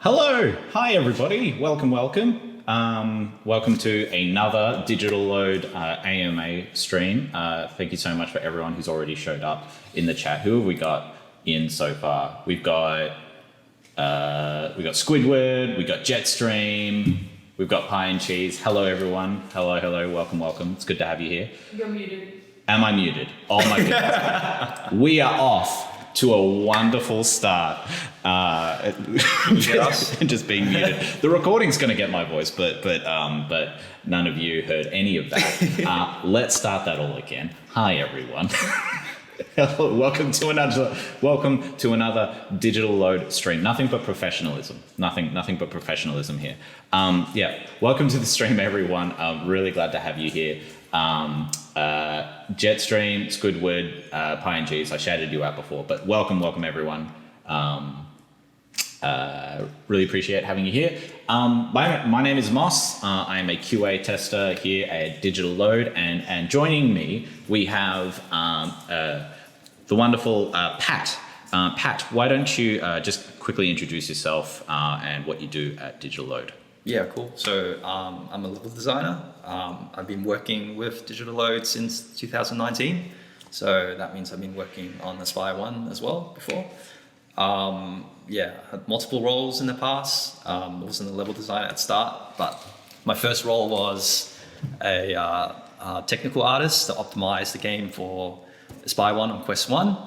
Hello, hi everybody, welcome. Welcome to another Digital Load AMA stream. Thank you so much for everyone who's already showed up in the chat. Who have we got in so far? We've got Squidward, we've got Jetstream, we've got Pie and Cheese. Hello everyone, hello, welcome. It's good to have you here. You're muted. Am I muted? Oh my goodness. We are off to a wonderful start. Just being muted. The recording's going to get my voice, but none of you heard any of that. Let's start that all again. Hi everyone. Welcome to another Digital Load stream. Nothing but professionalism. Nothing but professionalism here. Welcome to the stream, everyone. I'm really glad to have you here. Jetstream, Squidward, Pie and Cheese. I shouted you out before, but welcome everyone. Really appreciate having you here. My name is Moss. I am a QA tester here at Digital Load, and joining me we have the wonderful Pat. Pat, why don't you just quickly introduce yourself and what you do at Digital Load? Yeah, cool. So I'm a level designer. I've been working with Digital Load since 2019. So that means I've been working on Espire 1 as well before. I had multiple roles in the past. I wasn't a level designer at start, but my first role was a technical artist to optimize the game for Espire 1 on Quest 1.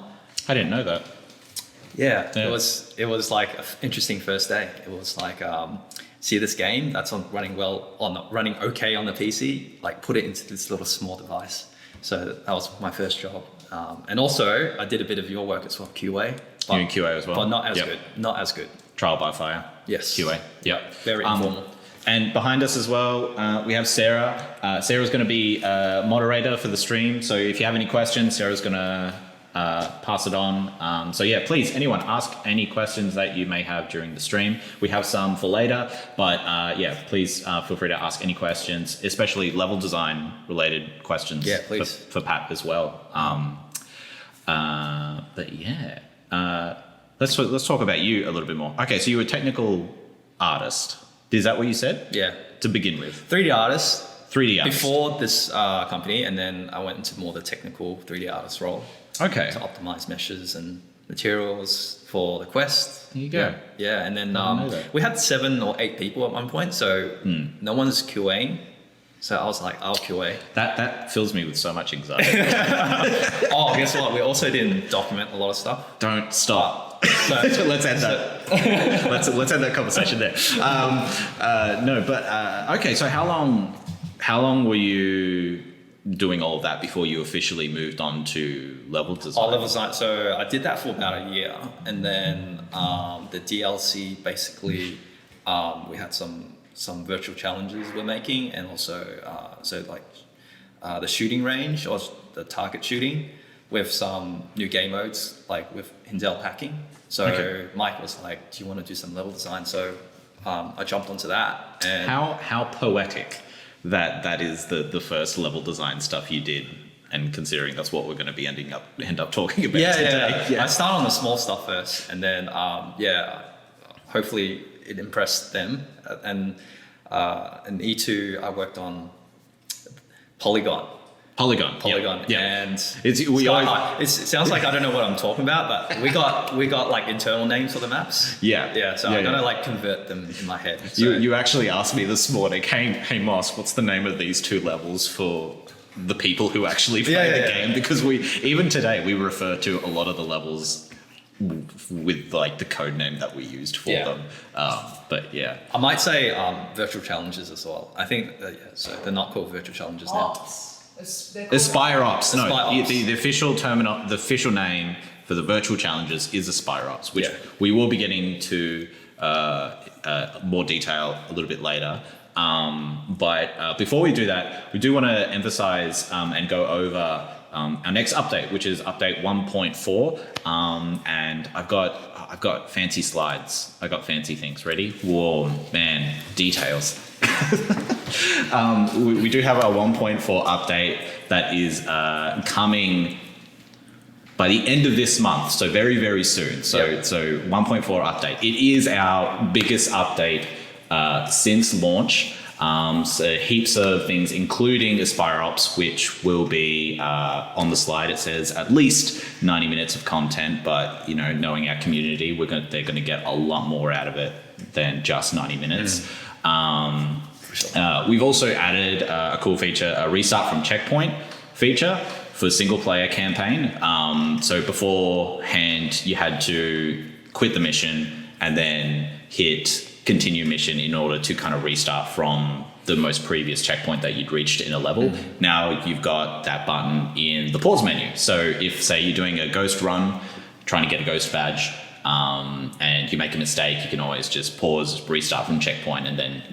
I didn't know that. Yeah. It was like an interesting first day. It was like see this game that's running okay on the PC, like put it into this little small device. So that was my first job. And also I did a bit of your work as well, QA. You in QA as well? But not as good. Trial by fire. Yes. QA. Yep. Very informal. And behind us as well, we have Sarah. Sarah's going to be moderator for the stream. So if you have any questions, Sarah's going to pass it on. Please, anyone, ask any questions that you may have during the stream. We have some for later, but please feel free to ask any questions, especially level design related questions. Yeah, please. For Pat as well. Let's talk about you a little bit more. Okay, so you were a technical artist. Is that what you said? Yeah. To begin with. 3D artist. 3D artist. Before this company, and then I went into more the technical 3D artist role. Okay. To optimize meshes and materials for the Quest. There you go. Yeah, and then we had 7 or 8 people at one point, so no one's QAing. So I was like, I'll QA. That fills me with so much anxiety. Oh, guess what? We also didn't document a lot of stuff. Don't stop. Let's end that. let's end that conversation there. Okay. So how long were you doing all of that before you officially moved on to level design? Level design. So I did that for about a year, and then the DLC basically we had some virtual challenges we're making, and also the shooting range or the target shooting with some new game modes, like with Hindel hacking. So Mike was like, do you want to do some level design? So I jumped onto that. And how poetic that is the first level design stuff you did, and considering that's what we're going to be end up talking about today. Yeah. I started on the small stuff first, and then hopefully it impressed them. And in E2 I worked on Polygon. Yeah. And it sounds like I don't know what I'm talking about, but we got like internal names for the maps. So I gotta like convert them in my head. So, you actually asked me this morning, hey Moss, what's the name of these 2 levels for the people who actually play the game? Because even today we refer to a lot of the levels with like the code name that we used for them. I might say virtual challenges as well. I think so they're not called virtual challenges now. Espire Ops. Espire Ops. The official name for the virtual challenges is Espire Ops, which we will be getting to more detail a little bit later. But before we do that, we do want to emphasize and go over our next update, which is update 1.4. And I've got fancy slides. I got fancy things ready. Whoa, man, details. We do have our 1.4 update that is coming by the end of this month, so very, very soon. So 1.4 update. It is our biggest update since launch. So heaps of things, including Espire Ops, which will be on the slide. It says at least 90 minutes of content, but knowing our community, they're going to get a lot more out of it than just 90 minutes. We've also added a cool feature, a restart from checkpoint feature for single player campaign. So beforehand, you had to quit the mission and then hit continue mission in order to kind of restart from the most previous checkpoint that you'd reached in a level. Now you've got that button in the pause menu. So if, say, you're doing a ghost run, trying to get a ghost badge, and you make a mistake, you can always just pause, restart from checkpoint, and then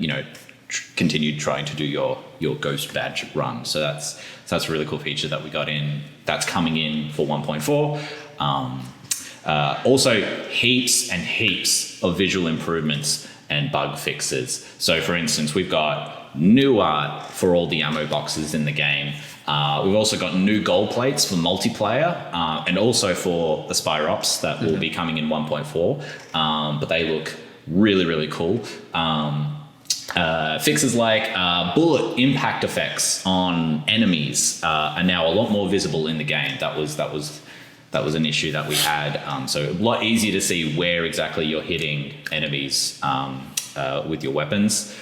continue trying to do your ghost badge run. So that's a really cool feature that we got in. That's coming in for 1.4. Also, heaps and heaps of visual improvements and bug fixes. So, for instance, we've got new art for all the ammo boxes in the game. We've also got new gold plates for multiplayer, and also for Espire Ops that will be coming in 1.4. But they look really, really cool. Fixes like bullet impact effects on enemies are now a lot more visible in the game. That was an issue that we had. So a lot easier to see where exactly you're hitting enemies with your weapons.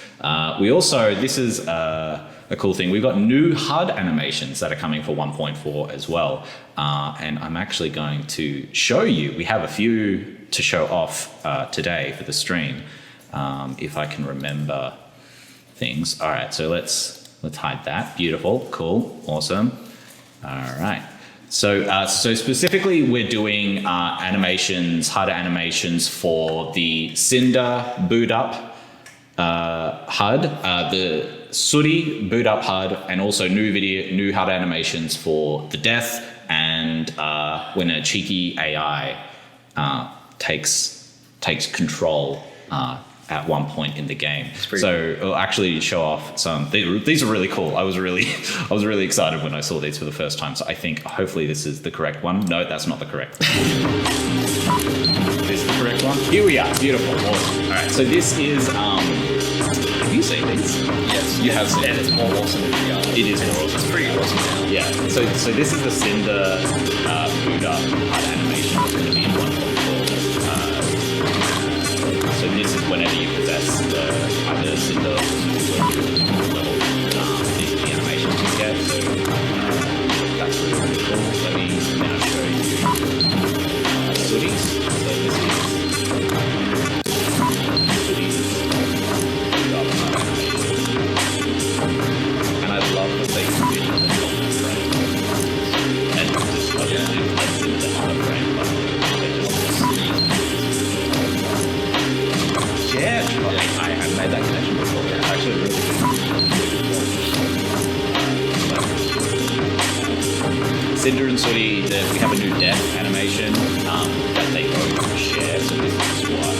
We also, this is a cool thing, we've got new HUD animations that are coming for 1.4 as well. And I'm actually going to show you, we have a few to show off today for the stream, if I can remember things. All right, so let's hide that. Beautiful, cool, awesome. All right. So specifically, we're doing animations, HUD animations for the Cinder boot up HUD, the Sooty boot up HUD, and also new HUD animations for the death and when a cheeky AI takes control at one point in the game. So it'll actually show off some. These are really cool. I was really excited when I saw these for the first time. So I think hopefully this is the correct one. No, that's not the correct one. This is the correct one. Here we are. Beautiful. Awesome. All right. So this is. Have you seen these? Yes. You have seen. And it's more awesome than the other. It is more awesome. It's pretty awesome now. Yeah. So this is the Cinder boot up HUD animation. It's going to be in 1.4. So this is whenever you possess either Cinder or level, the animations you get. So that's really, really cool. Let me now show you Sooties. So this is Sooties. And I love that they can be in the frame. And just obviously let's see the other frame. Yeah, I have made that connection before. Yeah, actually, really good. Cinder and Sooty, we have a new death animation that they both share. So this is what.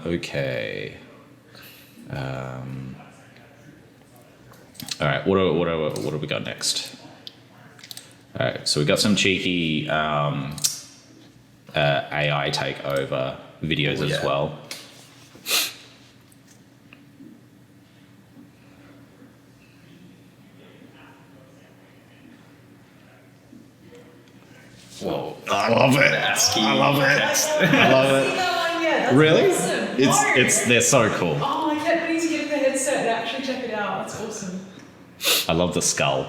Okay. All right. What do we got next? All right. So we got some cheeky AI takeover videos as well. Whoa. I love it. I love it. I love it. That's really? Awesome. They're so cool. Oh, I kept meaning to get the headset and actually check it out. That's awesome. I love the skull.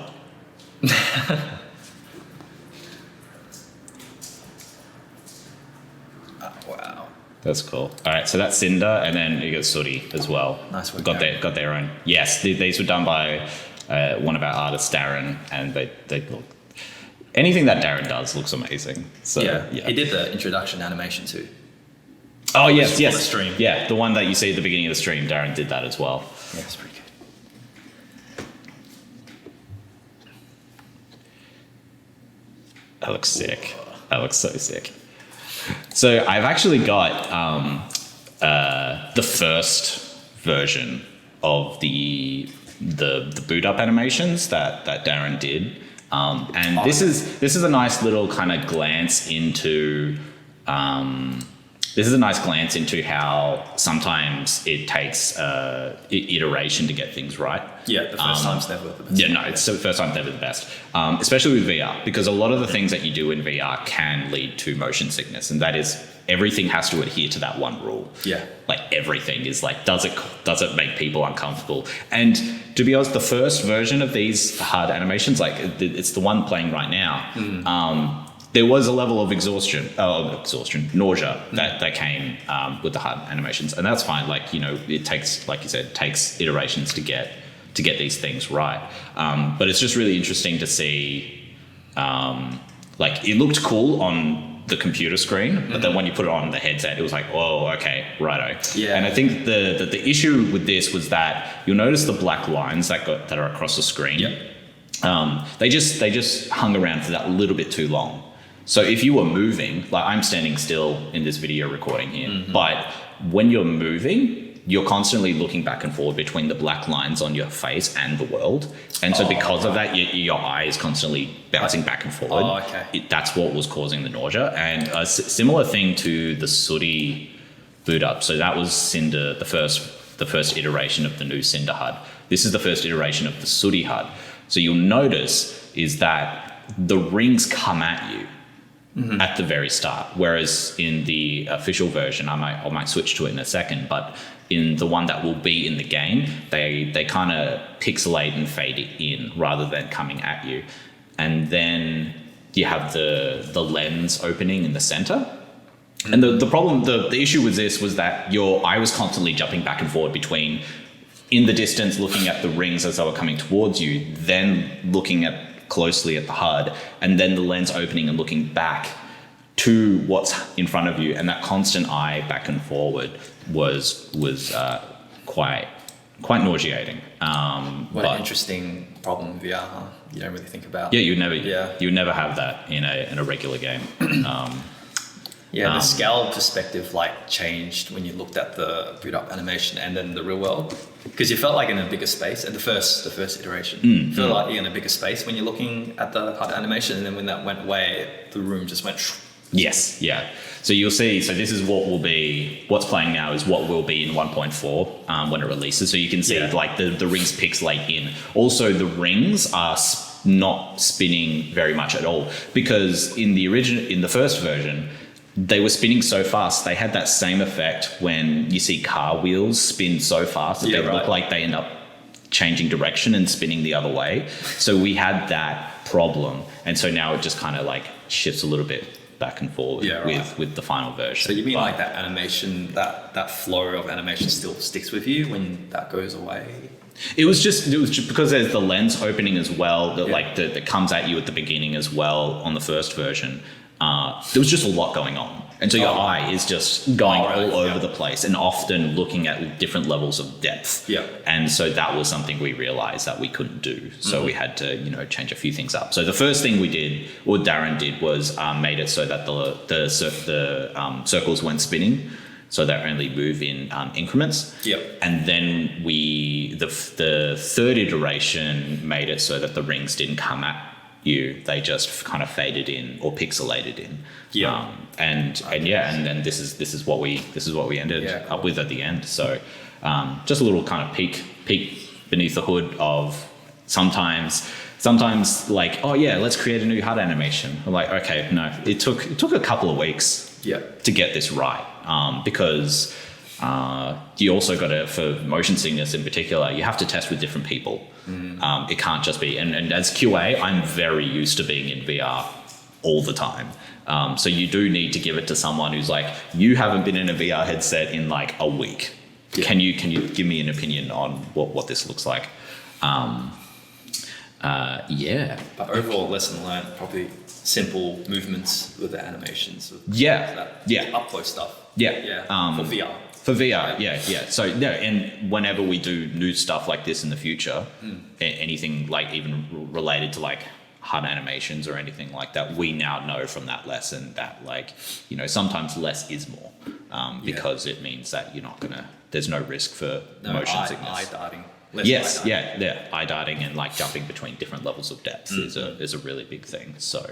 Wow. That's cool. All right, so that's Cinder, and then you got Sooty as well. Nice work. Got their own. Yes, these were done by one of our artists, Darren, and they look. Anything that Darren does looks amazing. So yeah. He did the introduction animation too. Oh yes, For yes. the stream. Yeah, the one that you see at the beginning of the stream. Darren did that as well. Yeah, it's pretty good. That looks sick. That looks so sick. So I've actually got the first version of the boot up animations that Darren did, and this is a nice little kind of glance into. This is a nice glance into how sometimes it takes iteration to get things right. Yeah, the first time's never the best. Yeah, no, it's the first time's never the best, especially with VR, because a lot of the things that you do in VR can lead to motion sickness, and that is everything has to adhere to that one rule. Yeah. Like everything is like, does it make people uncomfortable? And to be honest, the first version of these hard animations, like it's the one playing right now, there was a level of nausea that came with the hard animations, and that's fine. Like, you know, it takes, like you said, takes iterations to get these things right. But it's just really interesting to see. Like, it looked cool on the computer screen, but then when you put it on the headset, it was like, oh, okay, righto. Yeah. And I think the issue with this was that you'll notice the black lines that are across the screen. Yep. They just hung around for that little bit too long. So if you were moving, like I'm standing still in this video recording here, but when you're moving, you're constantly looking back and forward between the black lines on your face and the world. And so because of that, your eye is constantly bouncing back and forward. Oh, okay. That's what was causing the nausea. And a similar thing to the Sooty boot up. So that was Cinder, the first iteration of the new Cinder HUD. This is the first iteration of the Sooty HUD. So you'll notice is that the rings come at you at the very start, whereas in the official version, I might switch to it in a second, but in the one that will be in the game, they kind of pixelate and fade it in rather than coming at you. And then you have the lens opening in the center. And the problem, the issue with this was that your eye was constantly jumping back and forward between in the distance looking at the rings as they were coming towards you, then looking closely at the HUD, and then the lens opening and looking back to what's in front of you, and that constant eye back and forward was quite nauseating. What an interesting problem in VR, huh? You don't really think about. Yeah, you would never have that in a regular game. The scale perspective changed when you looked at the boot up animation and then the real world, because you felt like in a bigger space at the first iteration. You feel like you're in a bigger space when you're looking at the HUD animation, and then when that went away, the room just went. Yes, yeah. So you'll see. So this is what's playing now is what will be in 1.4 when it releases. So you can see the rings pixelate in. Also, the rings are not spinning very much at all, because in the first version, they were spinning so fast. They had that same effect when you see car wheels spin so fast that they look like they end up changing direction and spinning the other way. So we had that problem, and so now it just kind of shifts a little bit back and forward with the final version. So you mean that animation, that flow of animation still sticks with you when that goes away? It was just because there's the lens opening as well that comes at you at the beginning as well on the first version. There was just a lot going on, and so your eye is just going all over the place and often looking at different levels of depth. Yeah, and so that was something we realized that we couldn't do. So we had to change a few things up. So the first thing we did, or Darren did, was made it so that the circles weren't spinning, so they only move in increments. Yep. And then the third iteration made it so that the rings didn't come at you, they just kind of faded in or pixelated in. Yeah. And then this is what we ended up with at the end. So just a little kind of peek beneath the hood of sometimes let's create a new HUD animation. I'm like, okay, no, it took a couple of weeks to get this right, because you also got to, for motion sickness in particular, you have to test with different people. It can't just be, and as QA, I'm very used to being in VR all the time. So you do need to give it to someone who's like, you haven't been in a VR headset in a week. Yeah. Can you give me an opinion on what this looks like? But overall lesson learned, probably simple movements with the animations. Up close stuff. Yeah. For VR. For VR, yeah. So and whenever we do new stuff like this in the future, anything like even related to like HUD animations or anything like that, we now know from that lesson that like, sometimes less is more, because it means that there's no risk for motion sickness. Eye darting. Yes, yeah. Eye darting and like jumping between different levels of depth is a really big thing. So,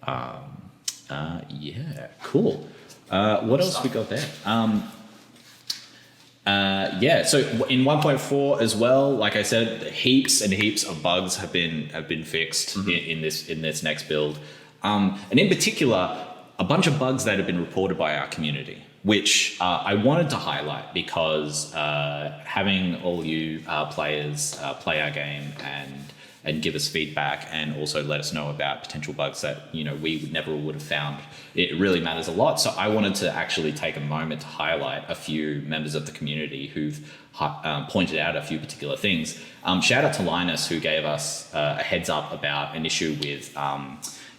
yeah, cool. What else we got there? So in 1.4 as well, like I said, heaps and heaps of bugs have been fixed in this next build, and in particular, a bunch of bugs that have been reported by our community, which I wanted to highlight because having all you players play our game and give us feedback and also let us know about potential bugs that we never would have found. It really matters a lot. So I wanted to actually take a moment to highlight a few members of the community who've pointed out a few particular things. Shout out to Linus, who gave us a heads up about an issue with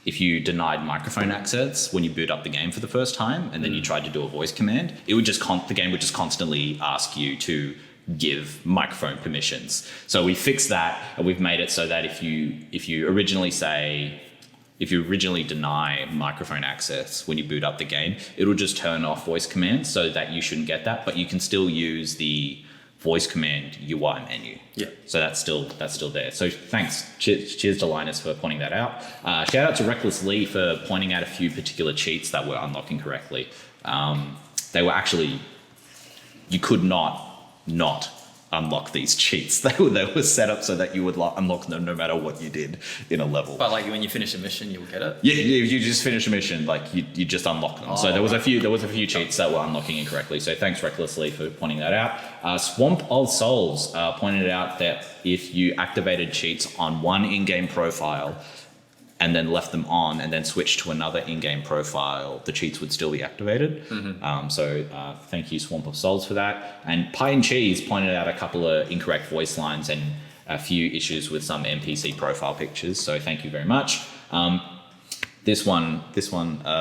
if you denied microphone access when you boot up the game for the first time and then you tried to do a voice command, it would just the game would just constantly ask you to give microphone permissions. So we fixed that, and we've made it so that if you originally deny microphone access when you boot up the game, it'll just turn off voice commands so that you shouldn't get that, but you can still use the voice command UI menu. Yeah. So that's still there. So thanks. Cheers to Linus for pointing that out. Shout out to Reckless Lee for pointing out a few particular cheats that were unlocking correctly. They were actually, you could not unlock these cheats. They were set up so that you would unlock them no matter what you did in a level. But like when you finish a mission, you'll get it. Yeah, you just finish a mission, like you just unlock them. So there was a few cheats that were unlocking incorrectly. So thanks Recklessly for pointing that out. Swamp of Souls pointed out that if you activated cheats on one in-game profile and then left them on and then switched to another in-game profile, the cheats would still be activated. So thank you, Swamp of Souls, for that. And Pie and Cheese pointed out a couple of incorrect voice lines and a few issues with some NPC profile pictures. So thank you very much. This one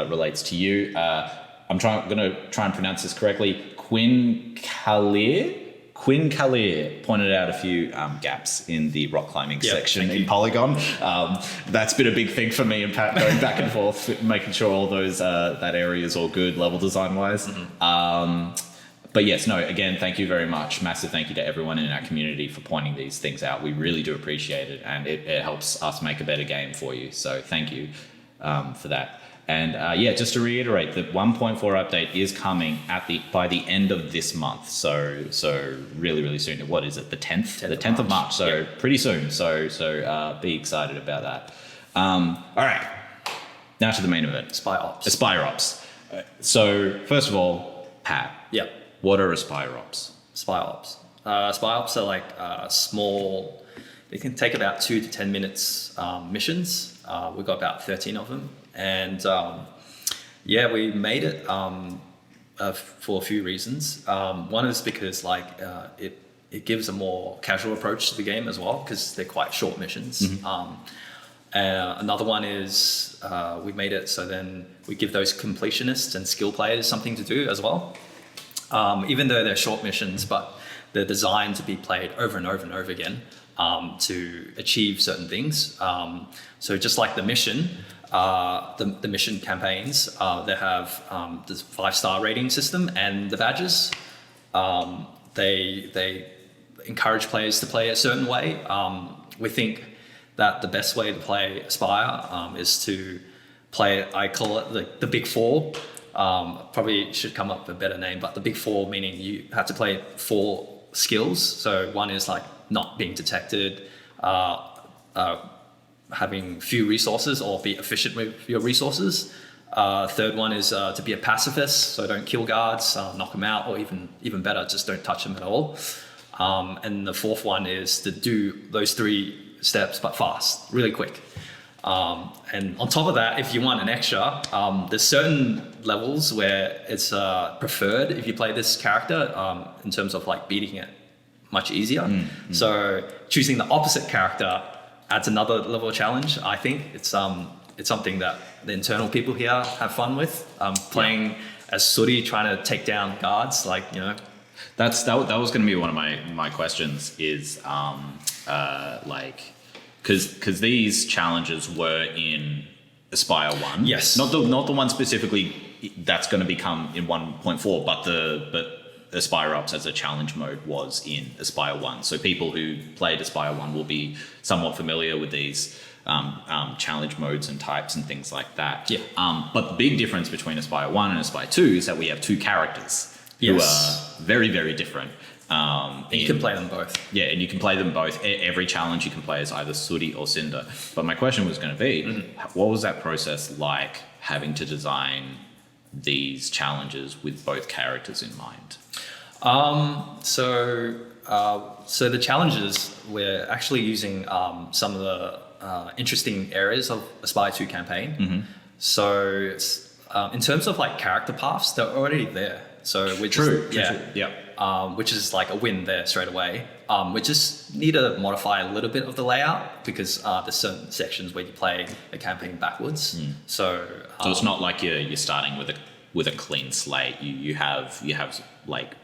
relates to you. I'm going to try and pronounce this correctly. Quinn Kalir pointed out a few gaps in the rock climbing section in Polygon. That's been a big thing for me and Pat, going back and forth, making sure all those that area is all good level design wise. But yes, no, again, thank you very much. Massive thank you to everyone in our community for pointing these things out. We really do appreciate it, and it helps us make a better game for you. So thank you for that. And just to reiterate, the 1.4 update is coming by the end of this month. So really, really soon. What is it? The 10th? The 10th of March. So pretty soon. So be excited about that. All right. Now to the main event. Espire Ops. So first of all, Pat. Yep. What are Espire Ops? Espire Ops. Espire Ops are like small. They can take about 2 to 10 minutes missions. We've got about 13 of them. And we made it for a few reasons. One is because it gives a more casual approach to the game as well, because they're quite short missions. Another one is we made it so then we give those completionists and skill players something to do as well. Even though they're short missions, but they're designed to be played over and over and over again to achieve certain things. So just like the mission, the mission campaigns, they have the 5-star rating system and the badges. They encourage players to play a certain way. We think that the best way to play Aspire is to play, I call it the Big Four. Probably should come up with a better name, but the Big Four, meaning you have to play 4 skills. So one is like not being detected, having few resources or be efficient with your resources. Third one is to be a pacifist, so don't kill guards, knock them out, or even better, just don't touch them at all. And the fourth one is to do those 3 steps, but fast, really quick. And on top of that, if you want an extra, there's certain levels where it's preferred if you play this character in terms of like beating it much easier. So choosing the opposite character adds another level of challenge. I think it's something that the internal people here have fun with, playing as sooty trying to take down guards, like, you know. That was going to be one of my questions is like because these challenges were in Espire 1. Yes. Not the one specifically that's going to become in 1.4, but Espire Ops as a challenge mode was in Espire 1. So people who played Espire 1 will be somewhat familiar with these challenge modes and types and things like that. Yeah. But the big difference between Espire 1 and Espire 2 is that we have two characters who are very, very different. And you can play them both. Yeah, and you can play them both. Every challenge you can play is either Sooty or Cinder. But my question was going to be, what was that process like having to design these challenges with both characters in mind? So the challenges, we're actually using some of the interesting areas of Aspire 2 campaign. So in terms of like character paths, they're already there. So we just, which is like a win there straight away. We just need to modify a little bit of the layout because there's certain sections where you play a campaign backwards. So it's not like you're starting with a clean slate. You have like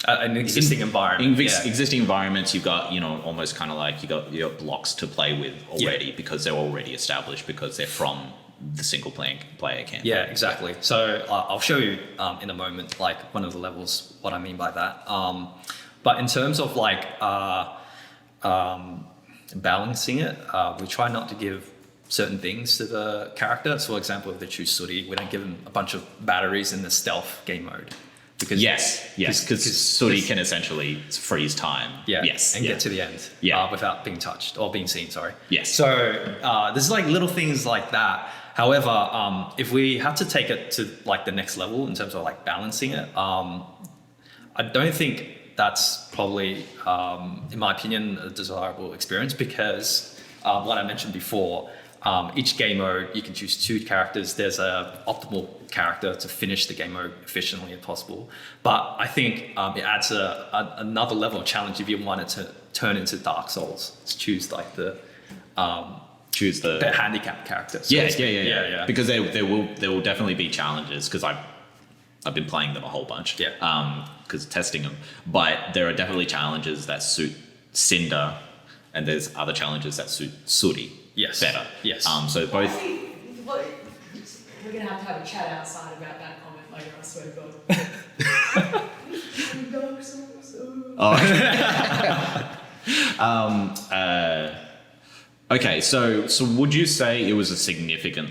an existing environment. Existing environments. You've got almost kind of like you got blocks to play with already because they're already established because they're from the single player campaign. Yeah, exactly. So I'll show you in a moment, like one of the levels, what I mean by that. But in terms of like balancing it, we try not to give certain things to the character. So for example, if they choose Sooty, we don't give them a bunch of batteries in the stealth game mode. Because because Sooty can essentially freeze time. And get to the end without being touched or being seen, sorry. Yes. So there's like little things like that. However, if we have to take it to like the next level in terms of like balancing it, I don't think that's probably, in my opinion, a desirable experience because what I mentioned before, each game mode, you can choose two characters. There's a optimal character to finish the game mode efficiently as possible. But I think it adds another level of challenge if you wanted to turn into Dark Souls. Choose like the handicap character. So yeah. Because there will definitely be challenges because I've been playing them a whole bunch. Because testing them, but there are definitely challenges that suit Cinder, and there's other challenges that suit Sooty. Better. So both. We're gonna have to have a chat outside about that comment later. I swear to God. Okay, so would you say it was a significant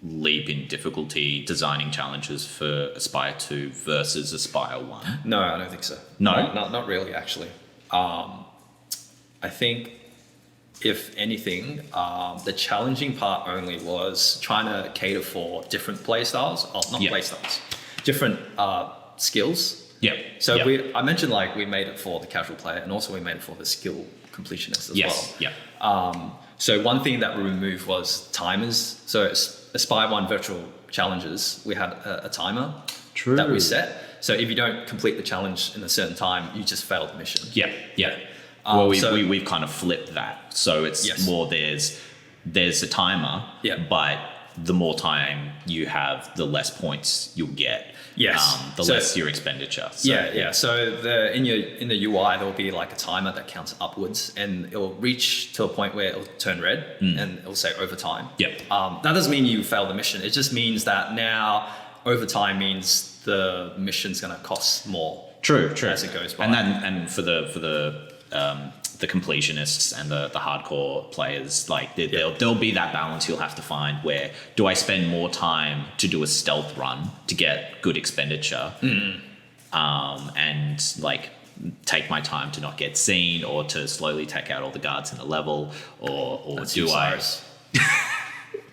leap in difficulty designing challenges for Aspire 2 versus Aspire 1? No, I don't think so. No? Not really, actually. I think, if anything, the challenging part only was trying to cater for different play styles, play styles, different skills. So I mentioned like we made it for the casual player and also we made it for the skill completionist as well. So one thing that we removed was timers. So Aspire 1 virtual challenges, we had a timer that we set. So if you don't complete the challenge in a certain time, you just failed the mission. Well, we've kind of flipped that. So it's more there's a timer, but the more time you have, the less points you'll get. The less your expenditure. So, So in the UI, there'll be like a timer that counts upwards, and it'll reach to a point where it'll turn red, and it'll say overtime. That doesn't mean you failed the mission. It just means that now overtime means the mission's going to cost more. True. As it goes by. And for the completionists and the hardcore players, like there'll be that balance you'll have to find where do I spend more time to do a stealth run to get good expenditure and like take my time to not get seen or to slowly take out all the guards in the level or That's do I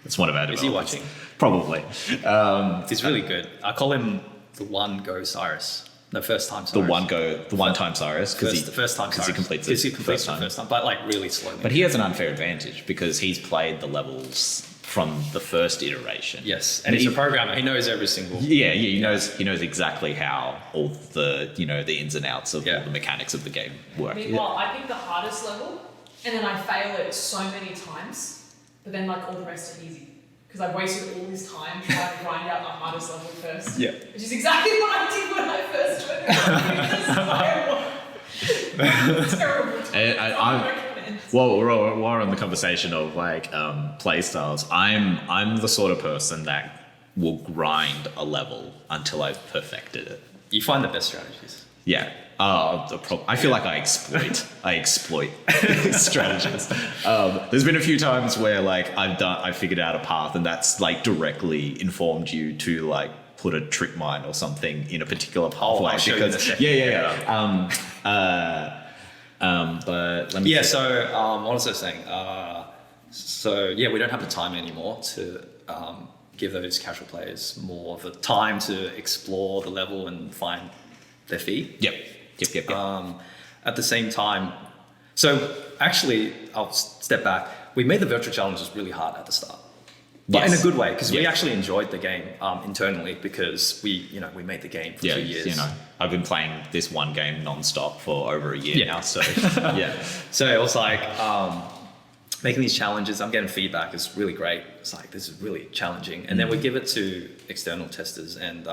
That's one of our developers. Is he watching? Probably. He's really good. I call him the one go Cyrus. No, first time Cyrus. The one time Cyrus because he completes it the first time, but like really slowly. But he has an unfair advantage because he's played the levels from the first iteration. Yes, and he's a programmer. He knows every single. He knows exactly how all the the ins and outs of all the mechanics of the game work. Meanwhile, I pick the hardest level, and then I fail it so many times, but then like all the rest are easy because I wasted all this time trying to grind out the hardest level first. Yeah. Which is exactly what I did when I first joined the company. It's terrible. I'm well, we're on the conversation of like play styles. I'm the sort of person that will grind a level until I've perfected it. You find the best strategies. Yeah. I feel like I exploit strategies. There's been a few times where like I figured out a path and that's like directly informed you to like put a trick mine or something in a particular pathway. I'll show you in a second. Yeah. But let me. Yeah. So what was I saying? So yeah, we don't have the time anymore to give those casual players more of the time to explore the level and find their feet. Yep. At the same time, so actually, I'll step back. We made the virtual challenges really hard at the start, but in a good way because we actually enjoyed the game internally because we made the game for 2 years. You know, I've been playing this one game non-stop for over a year now. So yeah. So it was like making these challenges. I'm getting feedback. It's really great. It's like this is really challenging, and then we give it to external testers and.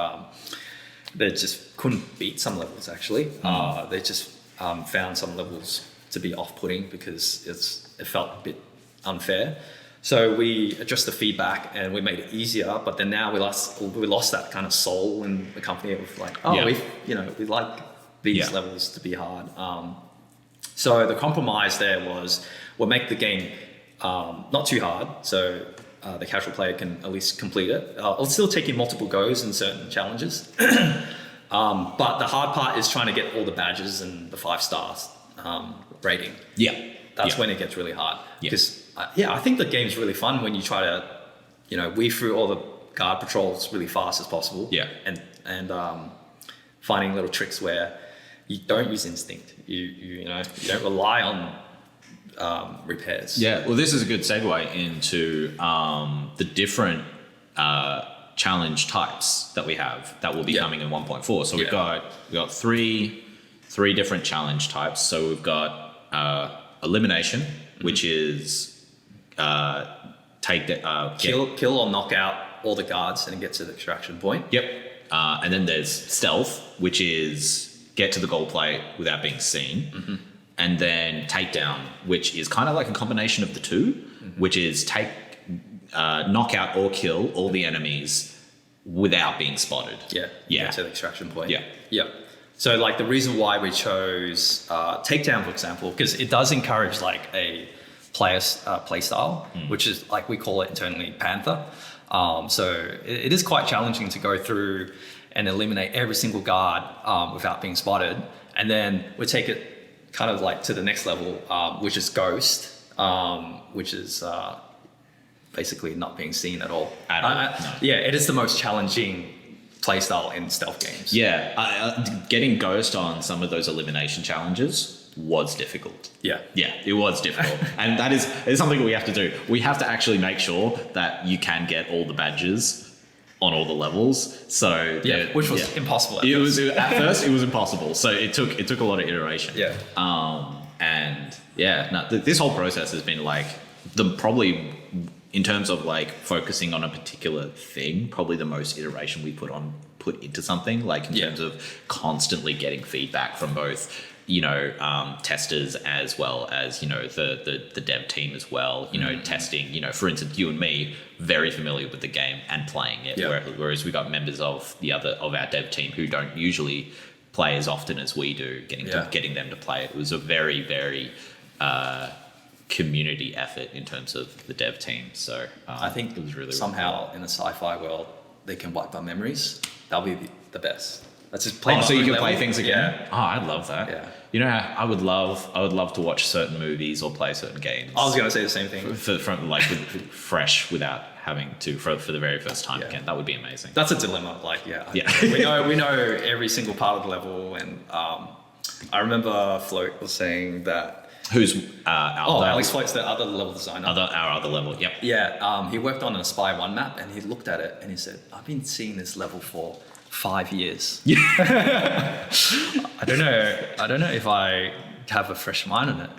They just couldn't beat some levels actually. They just found some levels to be off-putting because it felt a bit unfair. So we addressed the feedback and we made it easier. But then now we lost that kind of soul in the company of like, we like these levels to be hard. So the compromise there was we'll make the game not too hard. So the casual player can at least complete it. It'll still take you multiple goes in certain challenges. But the hard part is trying to get all the badges and the 5 stars rating. Yeah. That's when it gets really hard. Because, I think the game's really fun when you try to, weave through all the guard patrols really fast as possible. Yeah. And finding little tricks where you don't use instinct. You don't rely on repairs. Yeah, well, this is a good segue into the different challenge types that we have that will be coming in 1.4. So we've got three different challenge types. So we've got elimination, which is kill or knock out all the guards and get to the extraction point. Yep. And then there's stealth, which is get to the goal plate without being seen. Mm-hmm. And then takedown, which is kind of like a combination of the two, which is knock out or kill all the enemies without being spotted. Yeah. Get to the extraction point. Yeah. So like the reason why we chose takedown, for example, because it does encourage like a player's play style, which is like we call it internally Panther. So it is quite challenging to go through and eliminate every single guard without being spotted. And then we take it kind of like to the next level, which is Ghost, which is basically not being seen at all. No. Yeah, it is the most challenging playstyle in stealth games. Yeah, getting Ghost on some of those elimination challenges was difficult. Yeah, it was difficult. And that is something we have to do. We have to actually make sure that you can get all the badges on all the levels. So which was impossible at first. At first it was impossible. So it took a lot of iteration. Yeah. This whole process has been like probably in terms of like focusing on a particular thing, probably the most iteration we put into something, like in terms of constantly getting feedback from both testers as well as the dev team as well, testing, for instance, you and me very familiar with the game and playing it, whereas we got members of our dev team who don't usually play as often as we do, getting them to play it. It was a very, very community effort in terms of the dev team. So I think it was really somehow cool. In a sci-fi world they can wipe our memories. That'll be the best. Let's just play. So you can play things again. Yeah. Oh, I'd love that. Yeah. I would love to watch certain movies or play certain games. I was going to say the same thing. Fresh without having to for the very first time again. That would be amazing. That's a dilemma. We know every single part of the level, and I remember Float was saying that. Who's Alex Float's the other level designer. Our other level. Yep. Yeah. He worked on an Espire 1 map, and he looked at it and he said, "I've been seeing this level for 5 years." I don't know if I have a fresh mind on it.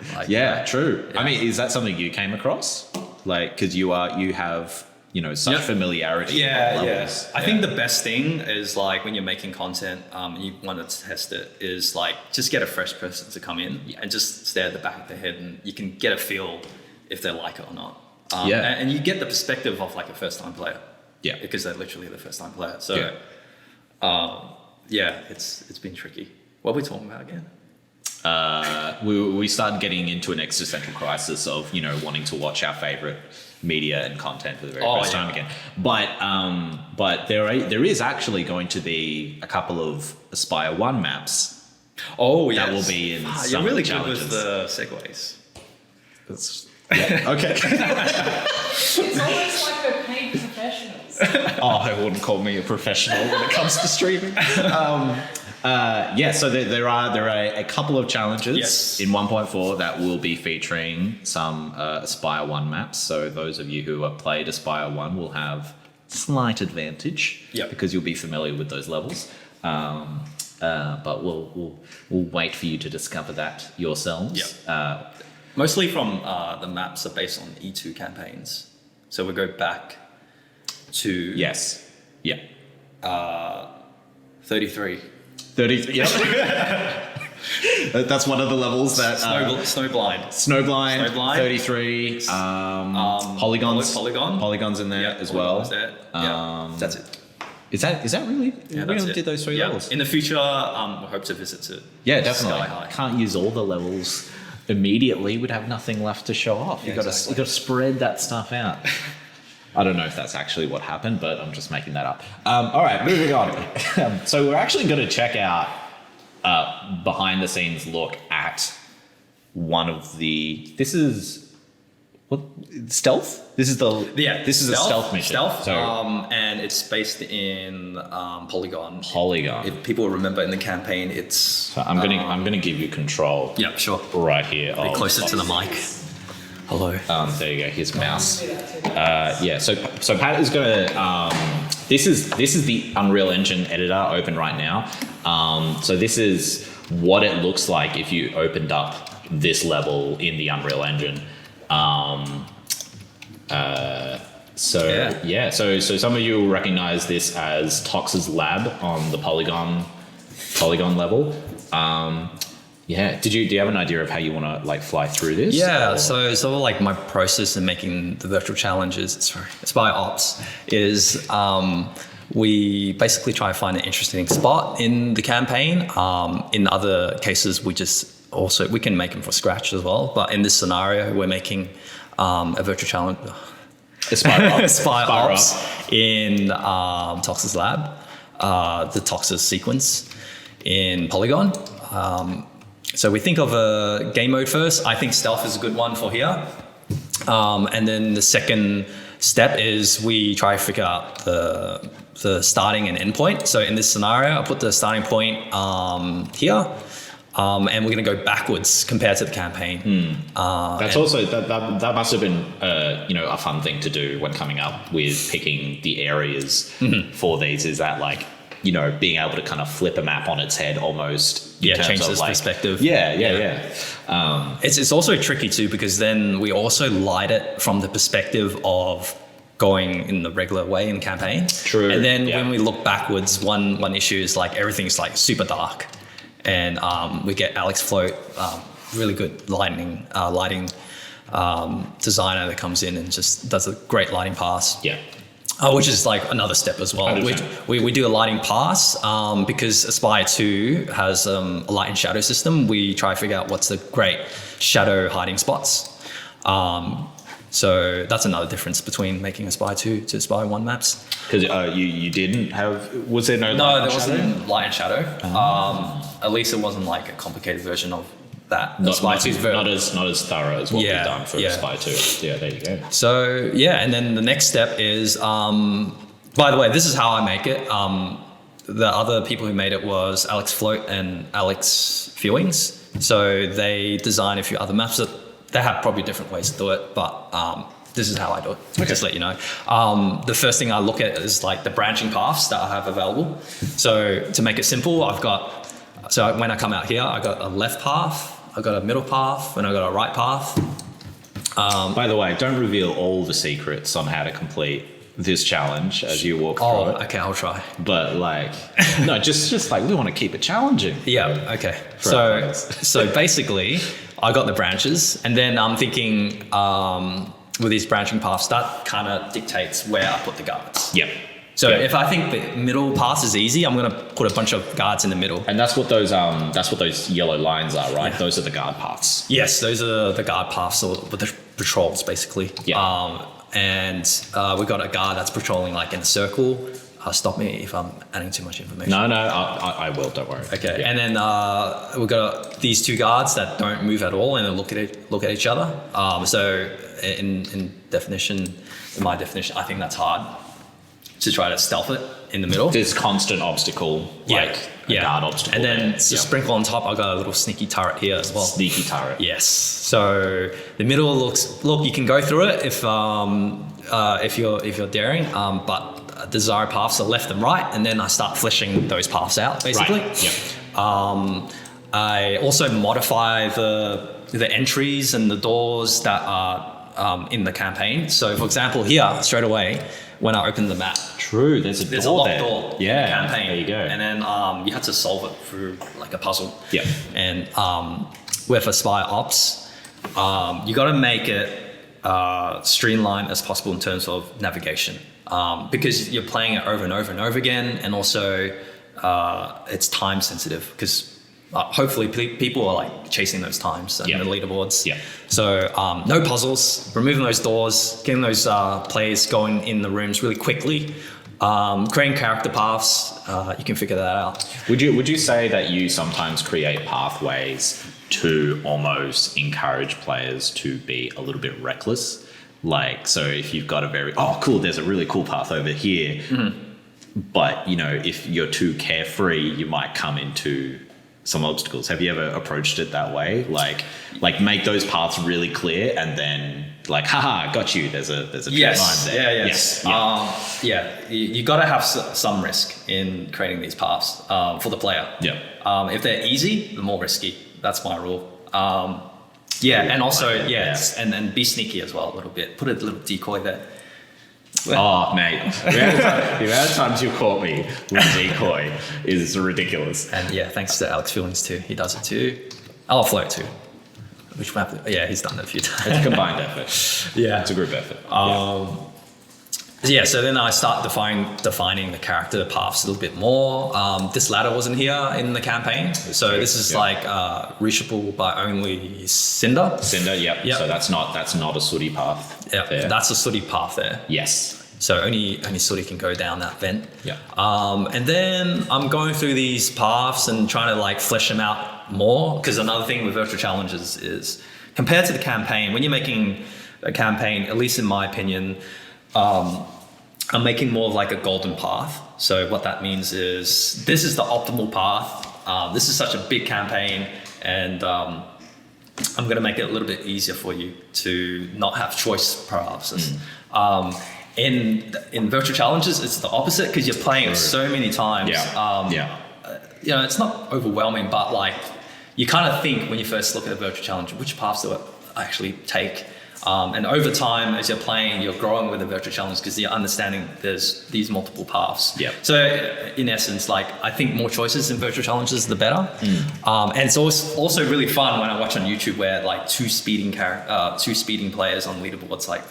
True. Yeah. I mean, is that something you came across? Like, because you have such Yep. familiarity. with Yeah, levels. I think the best thing is like when you're making content, you want to test it, is like just get a fresh person to come in and just stare at the back of their head, and you can get a feel if they like it or not. And you get the perspective of like a first time player. Yeah. Because they're literally the first time player. So, it's been tricky. What are we talking about again? We started getting into an existential crisis of wanting to watch our favorite media and content for the very first time again. But there is actually going to be a couple of Espire 1 maps. Oh, yes. That will be in some You're really of the good challenges. with the segues. Okay. It's almost like we're paid professionals. I wouldn't call me a professional when it comes to streaming. So there are a couple of challenges in 1.4 that will be featuring some Espire 1 maps. So those of you who have played Espire 1 will have slight advantage because you'll be familiar with those levels. But we'll wait for you to discover that yourselves. Mostly from the maps are based on E2 campaigns. So we go back to 33. 30. Yep. That's one of the levels that Snowblind. Snowblind, 33. Polygons. Polygons in there as well. There. That's it. Is that really? Yeah, we that's only it. did those 3 levels. In the future, we hope to visit to Definitely. Sky High. Can't use all the levels immediately. We'd have nothing left to show off. You got to spread that stuff out. I don't know if that's actually what happened, but I'm just making that up. All right, moving on. So we're actually going to check out behind the scenes look at one of the. This is what stealth. This is the This is a stealth mission. So, and it's based in Polygon. If people remember in the campaign, it's. So I'm gonna give you control. Yeah, sure. Right here. Be closer to the mic. Hello. There you go. Here's mouse. So Pat is gonna. This is the Unreal Engine editor open right now. So this is what it looks like if you opened up this level in the Unreal Engine. So some of you will recognize this as Tox's lab on the Polygon level. Do you have an idea of how you want to like fly through this? Yeah, so like my process in making the virtual challenges, Espire Ops, is we basically try to find an interesting spot in the campaign. In other cases, we can make them from scratch as well. But in this scenario, we're making a virtual challenge. Espire Ops in Tox's lab, the Tox's sequence in Polygon. So we think of a game mode first. I think stealth is a good one for here. And then the second step is we try to figure out the starting and end point. So in this scenario, I put the starting point here. And we're going to go backwards compared to the campaign. That's also that must have been a fun thing to do when coming up with picking the areas for these. Is that like being able to kind of flip a map on its head almost? Change this perspective. It's also tricky too because then we also light it from the perspective of going in the regular way in the campaign. True. And then when we look backwards, one issue is like everything's like super dark. And we get Alex Float, really good lighting designer that comes in and just does a great lighting pass. Which is like another step as well. We do a lighting pass because Espire 2 has a light and shadow system. We try to figure out what's the great shadow hiding spots. So that's another difference between making Espire 2 to Espire 1 maps. Because you didn't have, was there no light No, and there shadow? wasn't light and shadow. At least it wasn't like a complicated version of that. Not as thorough as what we've done for Espire 2. Yeah, there you go. So and then the next step is, by the way, this is how I make it. The other people who made it was Alex Float and Alex Fewings. So they design a few other maps that they have probably different ways to do it, but this is how I do it. Just to let you know. The first thing I look at is like the branching paths that I have available. So to make it simple, so when I come out here, I got a left path, I got a middle path, and I got a right path. By the way, don't reveal all the secrets on how to complete this challenge as you walk through Oh, it. okay, I'll try. But like, no, just like we want to keep it challenging. Yeah, okay. For our players. So basically, I got the branches, and then I'm thinking with these branching paths, that kind of dictates where I put the guards. Yep. So Yep. if I think the middle pass is easy, I'm going to put a bunch of guards in the middle. And that's what those yellow lines are, right? Yeah. Those are the guard paths. Yes, those are the guard paths, or the patrols, basically. Yeah. And we got a guard that's patrolling like in a circle. Stop me if I'm adding too much information. No, I will. Don't worry. Okay, Yeah. and then we got these two guards that don't move at all and then look at each other. So in my definition, I think that's hard to try to stealth it in the middle. There's constant obstacle, like a guard obstacle. And then there. to Yep. sprinkle on top, I got a little sneaky turret here as well. Sneaky turret. Yes. So the middle look, you can go through it if you're daring, but the Zyro paths are left and right, and then I start fleshing those paths out basically. Right. Yep. I also modify the entries and the doors that are in the campaign. So for example, here straight away when I open the map, True. There's a there's door a locked there. door Yeah. in the campaign. There you go. And then you have to solve it through like a puzzle. Yep. And with Espire Ops, you got to make it streamlined as possible in terms of navigation, because you're playing it over and over and over again, and also it's time sensitive because hopefully people are like chasing those times and Yeah. the leaderboards. Yeah. So no puzzles, removing those doors, getting those players going in the rooms really quickly, creating character paths. You can figure that out. Would you say that you sometimes create pathways to almost encourage players to be a little bit reckless? Like, so if you've got cool, there's a really cool path over here, but you know, if you're too carefree, you might come into some obstacles. Have you ever approached it that way? Like make those paths really clear, and then like, haha, got you. There's a tree line there. Yeah, Yes. yeah. You got to have some risk in creating these paths for the player. Yeah. If they're easy, the more risky. That's my rule. And also, Like that, and be sneaky as well a little bit. Put a little decoy there. Oh, mate. The amount of times you've caught me with decoy is ridiculous. And yeah, thanks to Alex Feelings too. He does it too. I'll float too. Which map? Yeah, he's done it a few times. It's a combined effort. Yeah. It's a group effort. So then I start defining the character paths a little bit more. This ladder wasn't here in the campaign. So this is reachable by only Cinder. Cinder, yep. Yep. So that's not a sooty path. Yeah, there. that's a sooty path there. Yes. So only sooty can go down that vent. Yeah. And then I'm going through these paths and trying to like flesh them out more. Because another thing with virtual challenges is compared to the campaign, when you're making a campaign, at least in my opinion, I'm making more of like a golden path. So what that means is this is the optimal path. This is such a big campaign, and I'm going to make it a little bit easier for you to not have choice paralysis. In virtual challenges, it's the opposite because you're playing it so many times. You know, it's not overwhelming, but like you kind of think when you first look at a virtual challenge, which paths do I actually take? And over time, as you're playing, you're growing with the virtual challenge because you're understanding there's these multiple paths. Yep. So in essence, like I think more choices in virtual challenges, the better. And it's also really fun when I watch on YouTube where like two speeding players on leaderboards like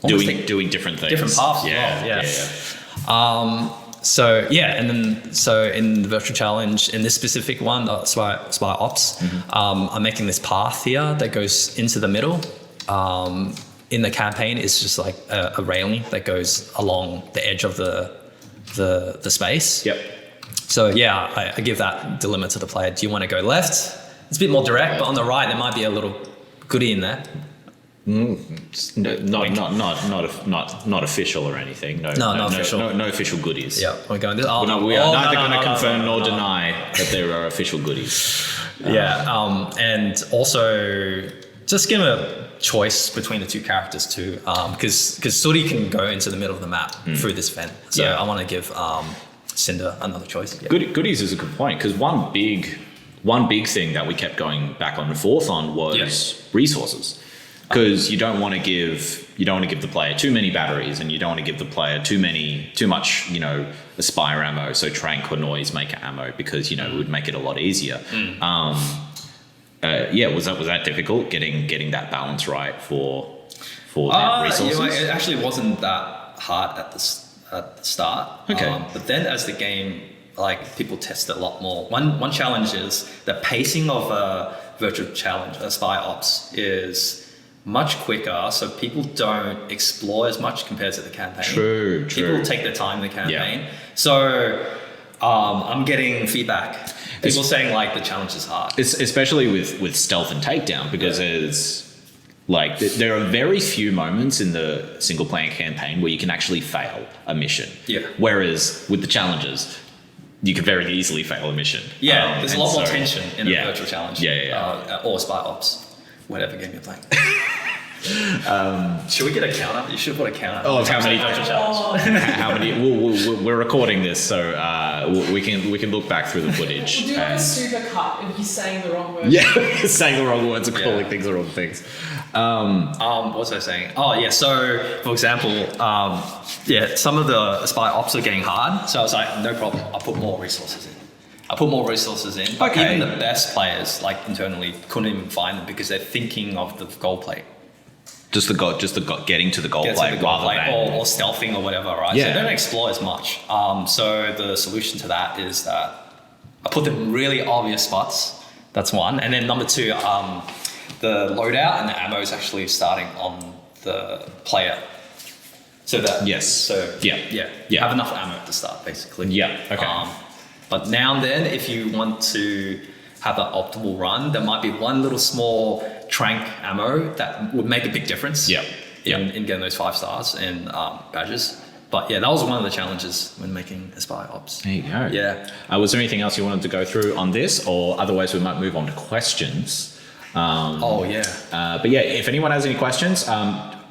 Doing different things. different paths as well. So in the virtual challenge, in this specific one, Espire Ops, I'm making this path here that goes into the middle. In the campaign, it's just like a railing that goes along the edge of the space. Yep. So yeah, I give that dilemma to the player. Do you want to go left? It's a bit more direct, but on the right there might be a little goodie in there. Not official or anything. No official. No official goodies. Yeah, we're going this. We are neither going to confirm nor deny that there are official goodies. And also just give them a choice between the two characters too, because Suri can go into the middle of the map through this vent. So I want to give Cinder another choice. Yeah. Goodies is a good point because one big thing that we kept going back and forth on was resources. because you don't want to give the player too many batteries, and you don't want to give the player too much, Espire ammo, so trank or noise maker ammo, because it would make it a lot easier. Was that difficult getting that balance right for the resources? It actually wasn't that hard at the start. Okay. But then as the game, people test it a lot more. One challenge is the pacing of a virtual challenge, Espire Ops, is much quicker, so people don't explore as much compared to the campaign. True. People take their time in the campaign. Yeah. So I'm getting feedback. People saying the challenge is hard. It's especially with stealth and takedown, because there are very few moments in the single player campaign where you can actually fail a mission. Yeah. Whereas with the challenges, you could very easily fail a mission. Yeah, there's a lot more tension in a virtual challenge. Yeah. Or Espire Ops, whatever game you're playing. Should we get a counter? You should put a counter. Oh, how many virtual challenge? How many? We're recording this, so we can look back through the footage. We'll do a super cut if he's saying the wrong words. Yeah, saying the wrong words and calling things the wrong things. What was I saying? Oh yeah. So for example, some of the Espire Ops are getting hard. So I was like, no problem. I'll put more resources in. But Okay. even the best players, internally, couldn't even find them because they're thinking of the gold plate. Just the getting to the gold plate rather than or stealthing or whatever, right? Yeah. So they don't explore as much. So the solution to that is that I put them in really obvious spots. That's one. And then number two, the loadout and the ammo is actually starting on the player. So that you have enough ammo at the start, basically. Yeah. Okay. But now and then, if you want to have an optimal run, there might be one little small trank ammo that would make a big difference in getting those 5 stars and badges. But yeah, that was one of the challenges when making Espire Ops. There you go. Yeah. Was there anything else you wanted to go through on this, or otherwise we might move on to questions? But yeah, if anyone has any questions,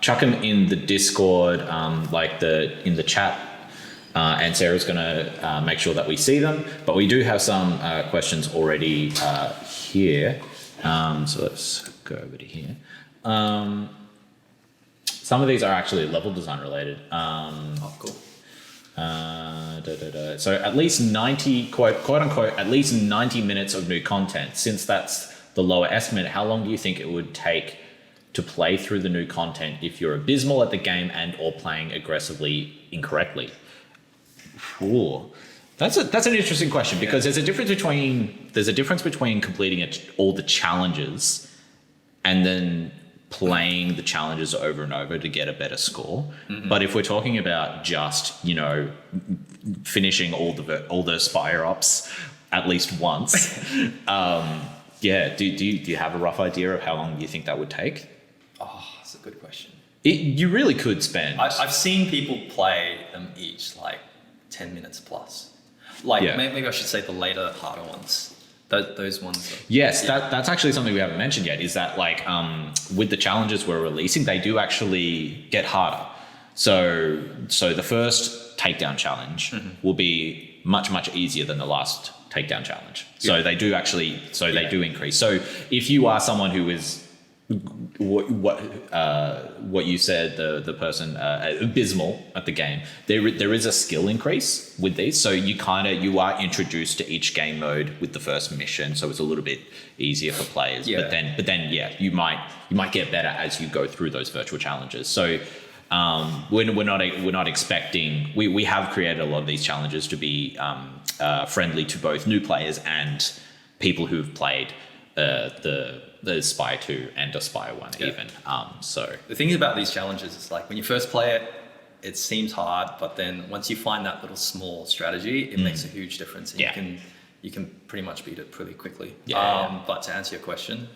chuck them in the Discord, in the chat. And Sarah's going to make sure that we see them. But we do have some questions already here. So let's go over to here. Some of these are actually level design related. Cool. So at least 90, quote unquote, at least 90 minutes of new content. Since that's the lower estimate, how long do you think it would take to play through the new content if you're abysmal at the game and or playing aggressively incorrectly? Ooh, that's an interesting question, because there's a difference between completing all the challenges and then playing the challenges over and over to get a better score. Mm-hmm. But if we're talking about just finishing all the Espire Ops at least once, do you have a rough idea of how long you think that would take? Oh, that's a good question. You really could spend. I've seen people play them each 10 minutes plus. Maybe I should say the later, harder ones. Those ones. Yes, that's actually something we haven't mentioned yet, is that with the challenges we're releasing, they do actually get harder. So the first takedown challenge will be much, much easier than the last takedown challenge. So they do actually, they do increase. So if you are someone who is what you said, the person abysmal at the game, there is a skill increase with these. So you are introduced to each game mode with the first mission, so it's a little bit easier for players. Yeah. But then you might get better as you go through those virtual challenges. So we're not expecting. We have created a lot of these challenges to be friendly to both new players and people who've played the Espire 2 and Espire 1 even. So the thing about these challenges is when you first play it, it seems hard, but then once you find that little small strategy, it makes a huge difference. And you can pretty much beat it pretty quickly. But to answer your question,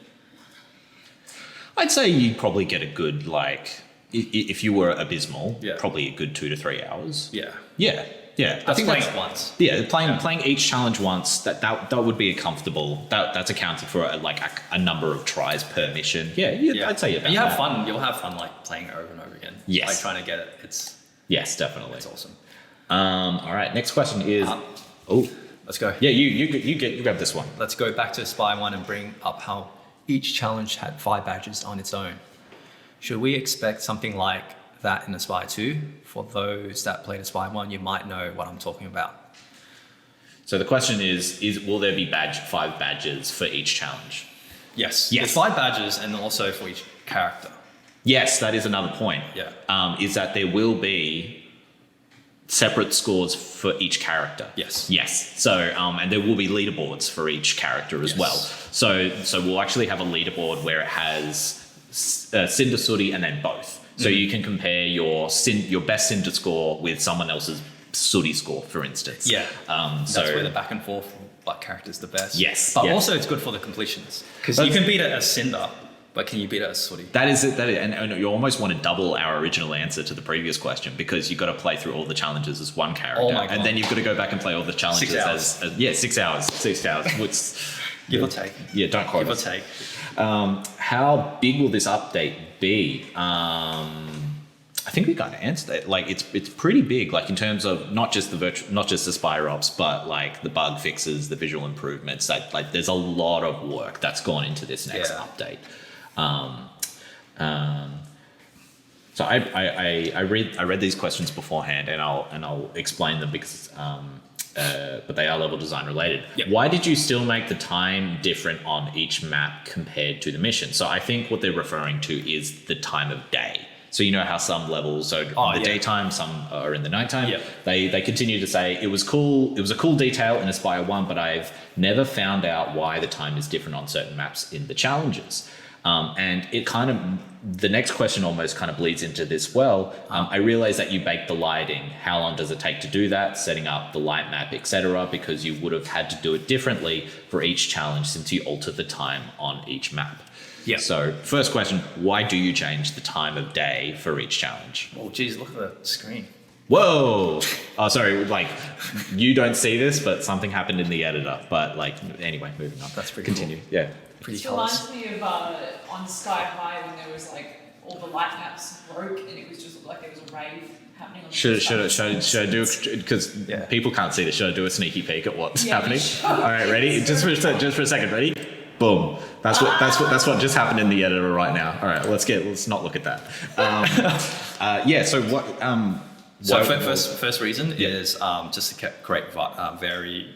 I'd say you'd probably get a good if you were abysmal, probably a good 2 to 3 hours. Yeah, I think playing it once. Yeah, playing each challenge once. That would be a comfortable. That's accounted for a number of tries per mission. I'd say and you have fun. You'll have fun playing it over and over again. Yes, trying to get it. Yes, definitely. It's awesome. All right, next question is. Let's go. Yeah, you grab this one. Let's go back to Espire 1 and bring up how each challenge had 5 badges on its own. Should we expect something like that in Aspire 2? For those that played Aspire 1, you might know what I'm talking about. So the question is will there be 5 badges for each challenge? Yes. Yes. There's 5 badges and also for each character. Yes, that is another point. Yeah. Is that there will be separate scores for each character. Yes. Yes. So, and there will be leaderboards for each character as Yes. well. So we'll actually have a leaderboard where it has Cinder, Sooty, and then both. So you can compare your best Cinder score with someone else's Sooty score, for instance. Yeah. So That's where the back and forth what character's the best. Yes. But yes. also it's good for the completions. Because you can beat it as Cinder, but can you beat it as Sooty? That is it. And you almost want to double our original answer to the previous question, because you've got to play through all the challenges as one character. Oh my God. And then you've got to go back and play all the challenges 6 hours. as 6 hours. 6 hours. Give or take. Yeah, don't quote Give or us. take. How big will this update be? I think we kind of answered that. Like it's pretty big, like in terms of not just the Espire Ops, but like the bug fixes, the visual improvements. Like there's a lot of work that's gone into this next update. So I read these questions beforehand, and I'll explain them because but they are level design related. Yep. Why did you still make the time different on each map compared to the mission? So I think what they're referring to is the time of day. So you know how some levels are in the daytime, some are in the nighttime. Yep. They continue to say it was cool. It was a cool detail in Aspire 1, but I've never found out why the time is different on certain maps in the challenges. And it kind of, the next question almost kind of bleeds into this. I realize that you bake the lighting. How long does it take to do that? Setting up the light map, etc. Because you would have had to do it differently for each challenge since you alter the time on each map. Yeah. So first question, why do you change the time of day for each challenge? Oh, geez, look at the screen. Whoa! Oh, sorry, like you don't see this, but something happened in the editor. But like, anyway, moving on. That's pretty Continue. cool. Yeah. Pretty It colours. reminds me of on Sky High when there was like all the light maps broke and it was just like there was a rave happening on the Should side. I do, because Yeah. people can't see this, should I do a sneaky peek at what's Yeah, happening? you should. All right, ready? Just for a second, ready? Boom. That's what just happened in the editor right now. All right, let's not look at that. So what So what- first reason is just to create very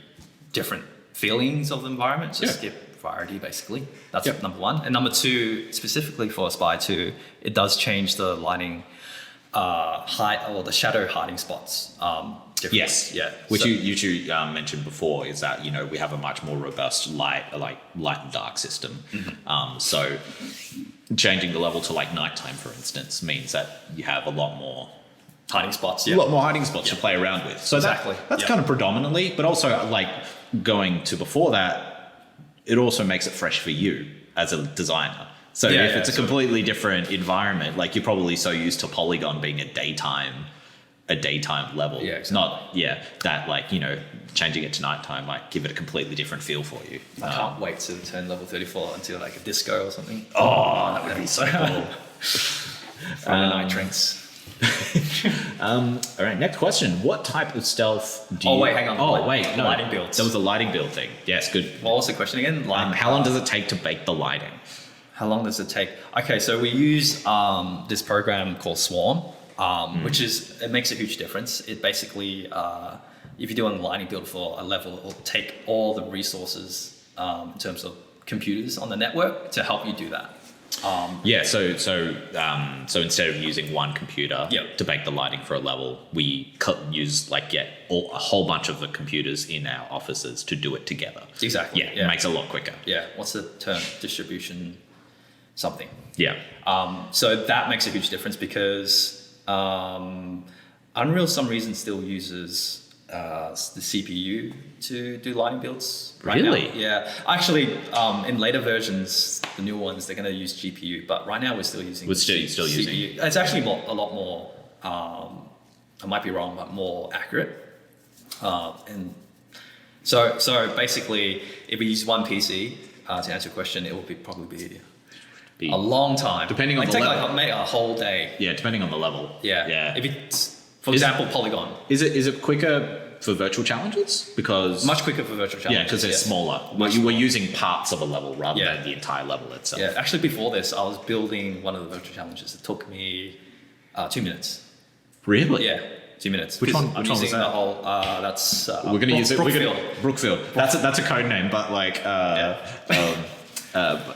different feelings of the environment, just give variety basically. That's number one. And number two, specifically for Aspire 2, it does change the lighting height or the shadow hiding spots. Differently. Yes, Yeah. Which So- you two mentioned before is that we have a much more robust light and dark system. So changing the level to like nighttime, for instance, means that you have a lot more hiding spots. a lot more hiding spots to play around with. So Exactly. that's kind of predominantly, but also like going to before that, it also makes it fresh for you as a designer. So if it's a completely different environment, like you're probably so used to Polygon being a daytime level. Yeah, It's not, that like, changing it to nighttime might give it a completely different feel for you. I can't wait to turn level 34 into like a disco or something. Oh, that would be so cool. Friday night drinks. All right, next question. What type of stealth do you... Oh, wait, hang on. Oh, wait, no. Lighting builds. There was a lighting build thing. Yes, good. What was the question again? How long does it take to bake the lighting? How long does it take? Okay, so we use this program called Swarm, which it makes a huge difference. It basically, if you're doing a lighting build for a level, it will take all the resources in terms of computers on the network to help you do that. So instead of using one computer to bake the lighting for a level, we use a whole bunch of the computers in our offices to do it together. Exactly. It makes it a lot quicker. Yeah. What's the term? Distribution something. Yeah. So that makes a huge difference because Unreal, some reason, still uses the CPU to do lighting builds. Right Really? now. Yeah. Actually, in later versions, the new ones, they're going to use GPU, but right now we're still using. We're still CPU. using. It's actually a lot more. I might be wrong, but more accurate. And so basically, if we use one PC to answer your question, it will probably be a long time. Depending on the take level. like a whole day. Yeah, depending on the level. Yeah. Yeah. If it's, for example, Polygon. Is it quicker for virtual challenges because Much quicker for virtual challenges. yeah, because they're smaller. Much We're using parts of a level rather Yeah. than the entire level itself. Yeah, actually before this, I was building one of the virtual challenges. It took me 2 minutes. Really? Yeah, 2 minutes. Which 'Cause one- I'm which one was using that? the whole. That's We're gonna use it. Brookfield. Brookfield. That's a code name, but like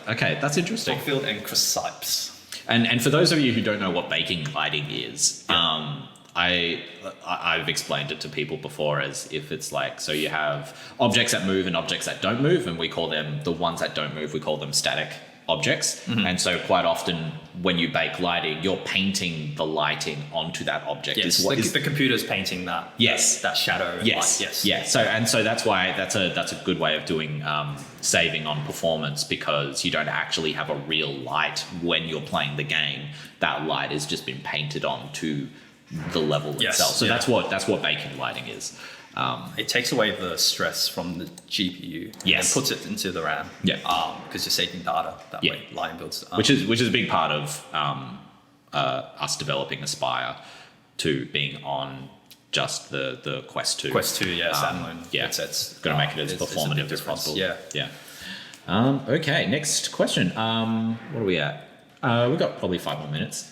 okay, that's interesting. Brookfield and Chryssipes. And for those of you who don't know what baking lighting is, I've explained it to people before as if it's like, so you have objects that move and objects that don't move, and we call them, the ones that don't move, we call them static objects. And so quite often when you bake lighting, you're painting the lighting onto that object. Yes, Is what is the computer's painting that. Yes. That shadow. And Yes. light. Yes. Yeah. So that's why that's a good way of doing saving on performance, because you don't actually have a real light when you're playing the game. That light has just been painted onto the level Yes, itself. So yeah. that's what baking lighting is. It takes away the stress from the GPU. Yes. And puts it into the RAM. Yeah. Because you're saving data that Yeah. way. Lighting builds. Which is a big part of us developing Aspire to being on just the Quest 2. Quest 2, yeah, standalone yeah. headsets. Got to make it as It's a performative big as difference. possible. Yeah. Yeah. Okay, next question. What are we at? We've got probably 5 more minutes.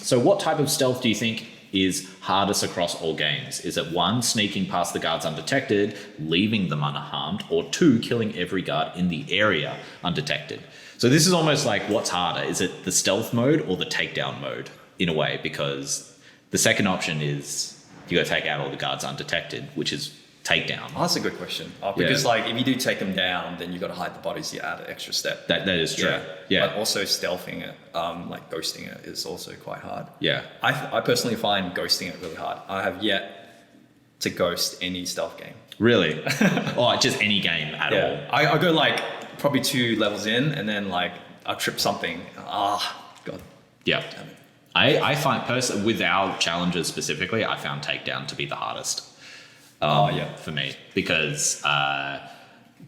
So what type of stealth do you think is hardest across all games? Is it 1, sneaking past the guards undetected, leaving them unharmed, or 2, killing every guard in the area undetected? So this is almost like, what's harder? Is it the stealth mode or the takedown mode in a way? Because the second option is you got to take out all the guards undetected, which is takedown. Oh, that's a good question. Because like if you do take them down, then you got to hide the bodies. You add an extra step. That is true. Yeah. But also stealthing it, like ghosting it, is also quite hard. Yeah. I personally find ghosting it really hard. I have yet to ghost any stealth game. Really? Or just any game at all? I go like probably 2 levels in, and then like I trip something. God. Yeah. Damn it. I find with our challenges specifically, I found takedown to be the hardest. For me, because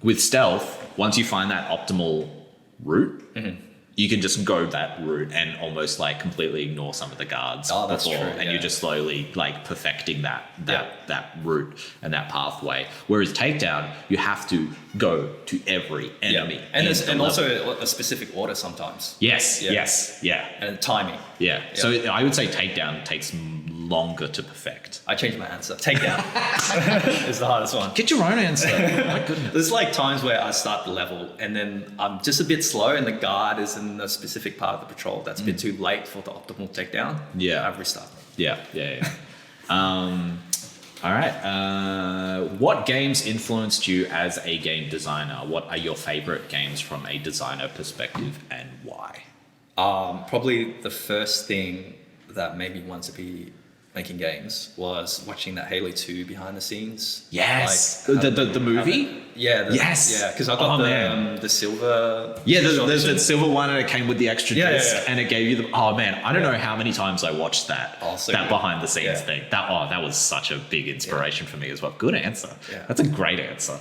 with stealth, once you find that optimal route, you can just go that route and almost like completely ignore some of the guards. Oh, that's before, true, and yeah. you're just slowly like perfecting that route and that pathway. Whereas takedown, you have to go to every enemy. And also a specific order sometimes. yes, Yeah. yes, yeah. And timing. Yeah. So I would say takedown takes longer to perfect. I changed my answer. Takedown is the hardest one. Get your own answer. My goodness. There's like times where I start the level and then I'm just a bit slow and the guard is in a specific part of the patrol that's a bit too late for the optimal takedown. Yeah. I've restarted. Yeah. All right. What games influenced you as a game designer? What are your favorite games from a designer perspective and why? Probably the first thing that made me want to be making games was watching that Halo 2 behind the scenes. Yes. Like, The movie? Yeah. Yes. Yeah, because I got the silver. Yeah, there's that silver one and it came with the extra Yeah, disc yeah, yeah. and it gave you the. Oh man, I don't know how many times I watched that. Oh, so that good. behind the scenes Yeah. thing. That was such a big inspiration for me as well. Good answer. Yeah. That's a great answer.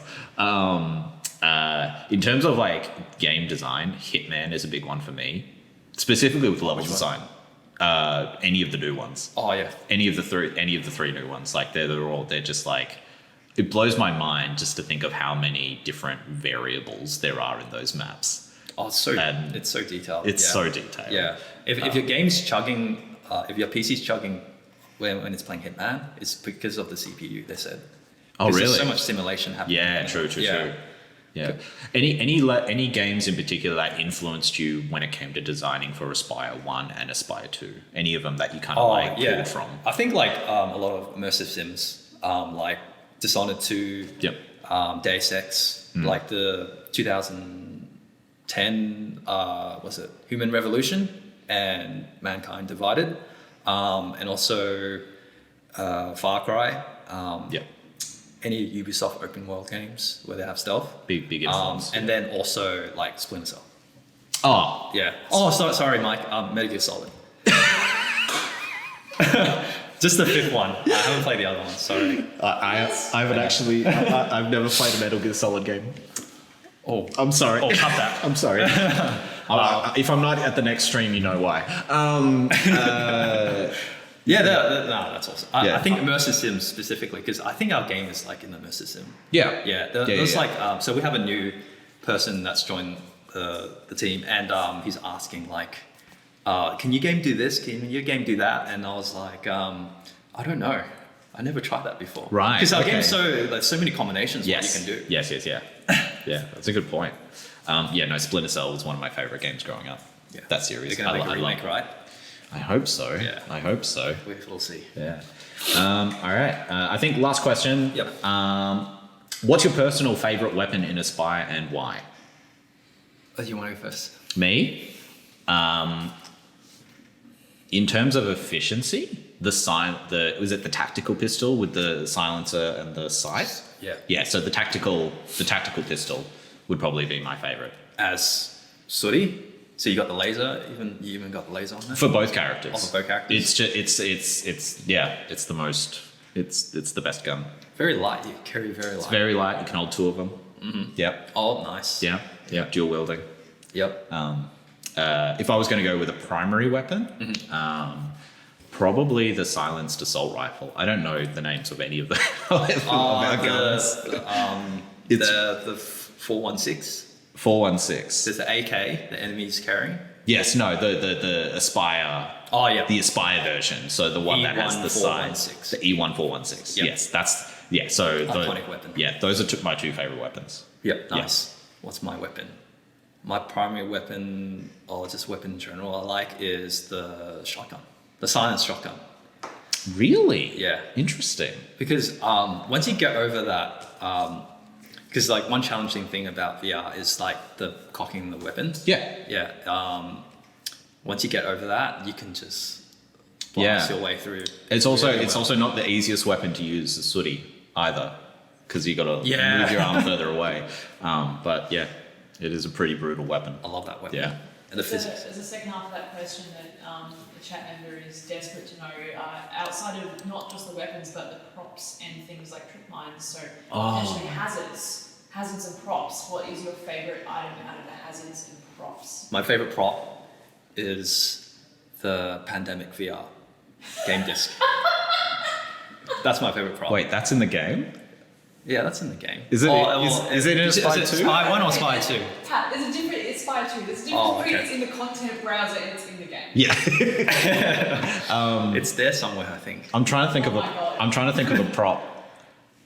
In terms of like game design, Hitman is a big one for me, specifically with level design. Any of the new ones. Oh yeah. Any of the three new ones. Like they're just like, it blows my mind just to think of how many different variables there are in those maps. Oh, it's so detailed. It's so detailed. Yeah. If your game's chugging, if your PC's chugging when it's playing Hitman, it's because of the CPU. They said. Oh, Because really? There's so much simulation happening. Yeah, true. Yeah. Yeah. Any games in particular that influenced you when it came to designing for Aspire 1 and Aspire 2? Any of them that you kind of pulled from? I think like a lot of immersive sims, like Dishonored 2, Deus Ex, like the 2010 was it Human Revolution and Mankind Divided, and also Far Cry. Any Ubisoft open world games where they have stealth. Big influence. And then also like Splinter Cell. Oh, Yeah. Oh, sorry, Mike. Metal Gear Solid. Just the fifth one. I haven't played the other one. Sorry. I haven't actually. I've never played a Metal Gear Solid game. Oh, I'm sorry. oh, cut that. I'm sorry. If I'm not at the next stream, you know why. Yeah, no, that's awesome. Yeah. I think immersive sim specifically, because I think our game is like an immersive sim. Yeah. Yeah, there's like, so we have a new person that's joined the team, and he's asking like, can your game do this? Can your game do that? And I was like, I don't know. I never tried that before. Right. Because our okay. game's so many combinations yes. what you can do. Yes, yeah. Yeah, that's a good point. No, Splinter Cell was one of my favorite games growing up. Yeah. That series. They're going to make a remake, right? I hope so. Yeah. I hope so. We'll see. Yeah. All right. I think last question. Yep. What's your personal favorite weapon in Espire and why? Do you want to go first? Me? In terms of efficiency, was it the tactical pistol with the silencer and the sight? Yeah. Yeah. So the tactical pistol would probably be my favorite As Sooty? So you got the laser, you even got the laser on there? for both characters. Oh, for both characters? It's just it's the most it's the best gun. Very light, you carry very light. It's very light. You can hold two of them. Mm-hmm. Yep. Oh, nice. Yeah. Dual wielding. Yep. If I was going to go with a primary weapon, probably the silenced assault rifle. I don't know the names of any of the of our guns. The 416. 416. There's the AK the enemy's carrying. Yes, no, the Aspire. Oh yeah. The Aspire version. So the one that has the sight. The E1416. Yep. Yes, So iconic weapon. Yeah, those are my two favorite weapons. Yep. Nice. What's my weapon? My primary weapon, or just weapon in general, I like is the shotgun, the silenced shotgun. Really? Yeah. Interesting. Because once you get over that, because like one challenging thing about VR is like the cocking the weapon. Yeah. Yeah. Once you get over that, you can just blast your way through. It's also not the easiest weapon to use as Sooty either, because you got to move your arm further away. But yeah, it is a pretty brutal weapon. I love that weapon. Yeah. And the physics. There's a second half of that question that the chat member is desperate to know, outside of not just the weapons, but the props and things like trip mines, so potentially hazards and props. What is your favourite item out of the hazards and props? My favorite prop is the Pandemic VR game disc. That's my favorite prop. Wait, that's in the game? Yeah, that's in the game. Is it in Espire 2? Is it Espire 1 or Espire 2? There's a different, it's Espire 2, there's a difference between it's in the content browser and it's in the game. Yeah. It's there somewhere, I think. I'm trying to think God. of a prop.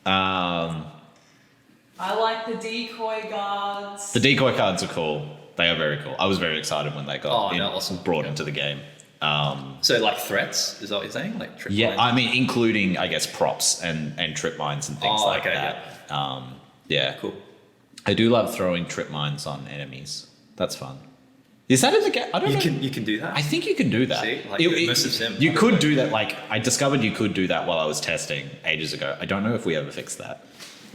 I like the decoy guards. The decoy cards are cool. They are very cool. I was very excited when they got awesome. brought into the game. So like threats, is that what you're saying? Like trip mines? I mean, including, I guess, props and trip mines and things like that. Yeah. Cool. I do love throwing trip mines on enemies. That's fun. Is that in the game? I don't know. You can do that? I think you can do that. See? Like immersive sim. You could do that. Like, I discovered you could do that while I was testing ages ago. I don't know if we ever fixed that.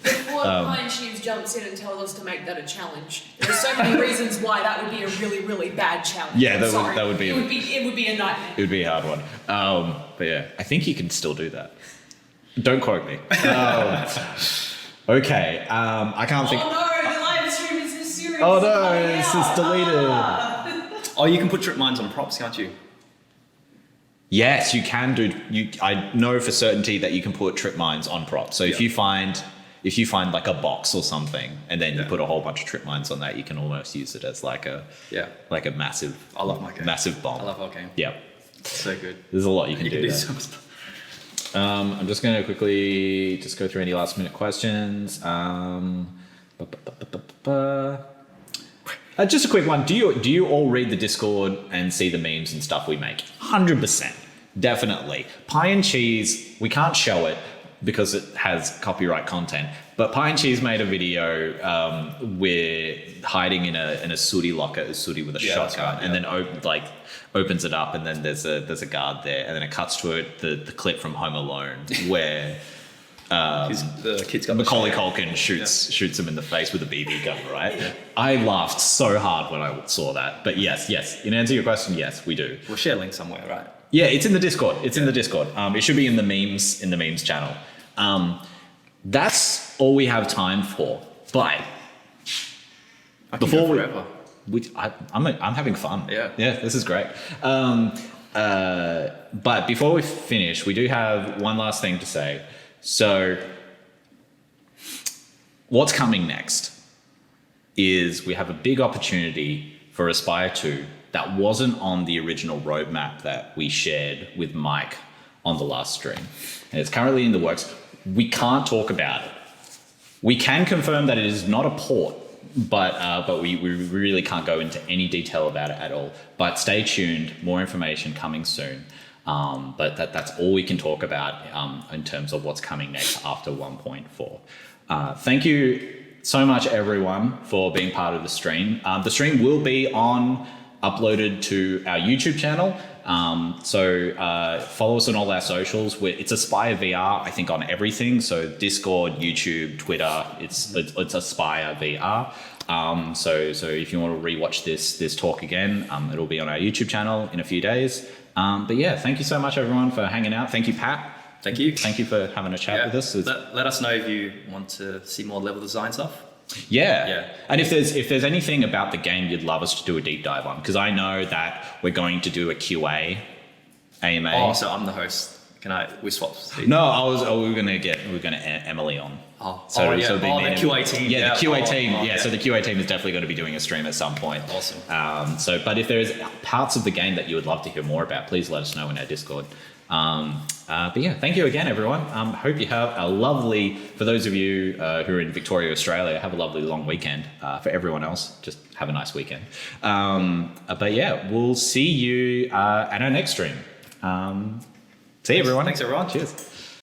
Before Pine Cheese jumps in and tells us to make that a challenge, there's so many reasons why that would be a really, really bad challenge. Yeah, that would be. It would be a nightmare. It would be a hard one. But yeah, I think you can still do that. Don't quote me. Okay. I can't think. Oh no, the live stream is mysterious. Oh no, this is deleted. Oh, you can put trip mines on props, can't you? Yes, you can do. I know for certainty that you can put trip mines on props. So if you find like a box or something, and then you put a whole bunch of trip mines on that, you can almost use it as like a massive. I love my game. Massive bomb. I love our game. Yeah. So good. There's a lot you can do. So much stuff. I'm just going to quickly just go through any last minute questions. Just a quick one. Do you all read the Discord and see the memes and stuff we make? 100%. Definitely. Pie and Cheese, we can't show it because it has copyright content, but Pie and Cheese made a video where hiding in a Sooty locker is Sooty with a shotgun, and then opens it up, and then there's a guard there, and then it cuts to the clip from Home Alone where the kid's got Macaulay Culkin shoots him in the face with a BB gun, right? Yeah. I laughed so hard when I saw that. But yes. In answer to your question, yes, we do. We'll share links somewhere, right? Yeah, it's in the Discord. In the Discord. It should be in the memes channel. That's all we have time for. But before forever. I'm having fun. Yeah. This is great. But before we finish, we do have one last thing to say. So what's coming next is we have a big opportunity for Aspire 2 that wasn't on the original roadmap that we shared with Mike on the last stream. And it's currently in the works. We can't talk about it. We can confirm that it is not a port, but we really can't go into any detail about it at all. But stay tuned, more information coming soon. But that's all we can talk about in terms of what's coming next after 1.4. Thank you so much, everyone, for being part of the stream. The stream will be uploaded to our YouTube channel. So follow us on all our socials. It's Aspire VR, I think, on everything. So Discord, YouTube, Twitter, it's Aspire VR. So if you want to rewatch this talk again, it'll be on our YouTube channel in a few days. But yeah, thank you so much, everyone, for hanging out. Thank you, Pat. Thank you. Thank you for having a chat with us. Let us know if you want to see more level design stuff. Yeah. And if there's anything about the game you'd love us to do a deep dive on, because I know that we're going to do a QA AMA. Oh, so I'm the host. We swap? No, we're gonna Emily on. So the QA team. Yeah, the QA team. So the QA team is definitely going to be doing a stream at some point. Awesome. But if there's parts of the game that you would love to hear more about, please let us know in our Discord. But yeah, thank you again, everyone. Hope you have a lovely, for those of you who are in Victoria, Australia, have a lovely long weekend. For everyone else, just have a nice weekend. But yeah, we'll see you at our next stream. See you, everyone. Thanks, everyone. Cheers.